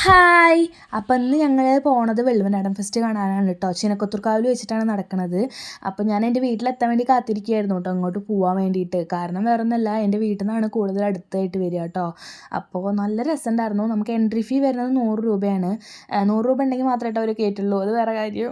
Hi. അപ്പം ഇന്ന് ഞങ്ങൾ പോണത് വെള്ളുവനാടൻ ഫെസ്റ്റ് കാണാനാണ് കേട്ടോ. ചിനക്കത്തൂർക്കാവിൽ വെച്ചിട്ടാണ് നടക്കുന്നത്. അപ്പോൾ ഞാൻ എൻ്റെ വീട്ടിലെത്താൻ വേണ്ടി കാത്തിരിക്കുകയായിരുന്നു കേട്ടോ, അങ്ങോട്ട് പോകാൻ വേണ്ടിയിട്ട്. കാരണം വേറെ ഒന്നുമല്ല, എൻ്റെ വീട്ടിൽ നിന്നാണ് കൂടുതൽ അടുത്തായിട്ട് വരിക കേട്ടോ. അപ്പോൾ നല്ല രസമുണ്ടായിരുന്നു. നമുക്ക് എൻട്രി ഫീ വരുന്നത് 100 രൂപയാണ്. 100 രൂപ ഉണ്ടെങ്കിൽ മാത്രമായിട്ട് അവർ കയറ്റുള്ളൂ, അത് വേറെ കാര്യം.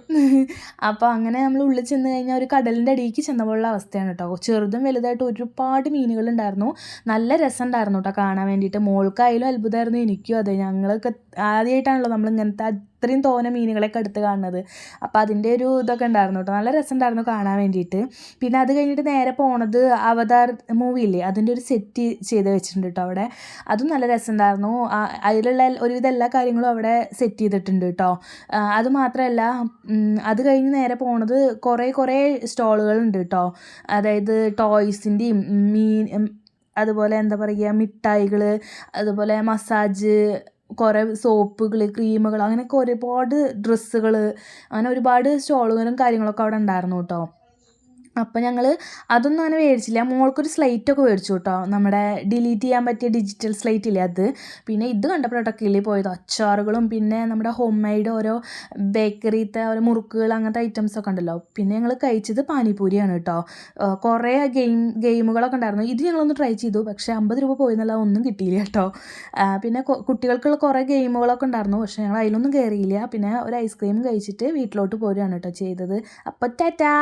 അപ്പോൾ അങ്ങനെ നമ്മൾ ഉള്ളിൽ ചെന്ന് കഴിഞ്ഞാൽ ഒരു കടലിൻ്റെ അടിയിലേക്ക് ചെന്ന പോലുള്ള അവസ്ഥയാണ് കേട്ടോ. ചെറുതും വലുതായിട്ട് ഒരുപാട് മീനുകളുണ്ടായിരുന്നു. നല്ല രസമുണ്ടായിരുന്നു കേട്ടോ കാണാൻ വേണ്ടിയിട്ട്. മോൾക്കായാലും അത്ഭുതമായിരുന്നു, എനിക്കും അതെ. ഞങ്ങളൊക്കെ ആദ്യമായിട്ടാണല്ലോ നമ്മൾ ഇങ്ങനത്തെ അത്രയും തോനെ മീനുകളൊക്കെ എടുത്ത് കാണുന്നത്. അപ്പോൾ അതിൻ്റെ ഒരു ഇതൊക്കെ ഉണ്ടായിരുന്നു കേട്ടോ. നല്ല രസമുണ്ടായിരുന്നു കാണാൻ വേണ്ടിയിട്ട്. പിന്നെ അത് കഴിഞ്ഞിട്ട് നേരെ പോണത് അവതാർ മൂവിയില്ലേ, അതിൻ്റെ ഒരു സെറ്റ് ചെയ്ത് വെച്ചിട്ടുണ്ട് കേട്ടോ അവിടെ. അതും നല്ല രസമുണ്ടായിരുന്നു. അതിലുള്ള ഒരുവിധം എല്ലാ കാര്യങ്ങളും അവിടെ സെറ്റ് ചെയ്തിട്ടുണ്ട് കേട്ടോ. അതുമാത്രമല്ല, അത് കഴിഞ്ഞ് നേരെ പോണത് കുറേ സ്റ്റോളുകളുണ്ട് കേട്ടോ. അതായത് ടോയ്സിൻ്റെയും അതുപോലെ എന്താ പറയുക, മിഠായികൾ, അതുപോലെ മസാജ്, കുറേ സോപ്പുകൾ, ക്രീമുകൾ, അങ്ങനെയൊക്കെ ഒരുപാട് ഡ്രസ്സുകൾ, അങ്ങനെ ഒരുപാട് സ്റ്റോളുകളും കാര്യങ്ങളൊക്കെ അവിടെ ഉണ്ടായിരുന്നു കേട്ടോ. അപ്പോൾ ഞങ്ങൾ അതൊന്നും അങ്ങനെ മേടിച്ചില്ല. മോൾക്കൊരു സ്ലേറ്റൊക്കെ മേടിച്ചു കേട്ടോ, നമ്മുടെ ഡിലീറ്റ് ചെയ്യാൻ പറ്റിയ ഡിജിറ്റൽ സ്ലേറ്റ് ഇല്ലേ അത്. പിന്നെ ഇത് കണ്ടപ്പോഴാട്ടോ കിളി പോയത്. അച്ചാറുകളും പിന്നെ നമ്മുടെ ഹോം മെയ്ഡ് ഓരോ ബേക്കറിത്തെ ഓരോ മുറുക്കുകൾ, അങ്ങനത്തെ ഐറ്റംസൊക്കെ ഉണ്ടല്ലോ. പിന്നെ ഞങ്ങൾ കഴിച്ചത് പാനിപൂരിയാണ് കേട്ടോ. കുറേ ഗെയിമുകളൊക്കെ ഉണ്ടായിരുന്നു. ഇത് ഞങ്ങളൊന്ന് ട്രൈ ചെയ്തു, പക്ഷേ 50 രൂപ പോയെന്നല്ല, ഒന്നും കിട്ടിയില്ല കേട്ടോ. പിന്നെ കുട്ടികൾക്കുള്ള കുറേ ഗെയിമുകളൊക്കെ ഉണ്ടായിരുന്നു, പക്ഷേ ഞങ്ങൾ അതിലൊന്നും കയറിയില്ല. പിന്നെ ഒരു ഐസ്ക്രീം കഴിച്ചിട്ട് വീട്ടിലോട്ട് പോരുകയാണ് കേട്ടോ ചെയ്തത്. അപ്പോൾ ടാറ്റാ.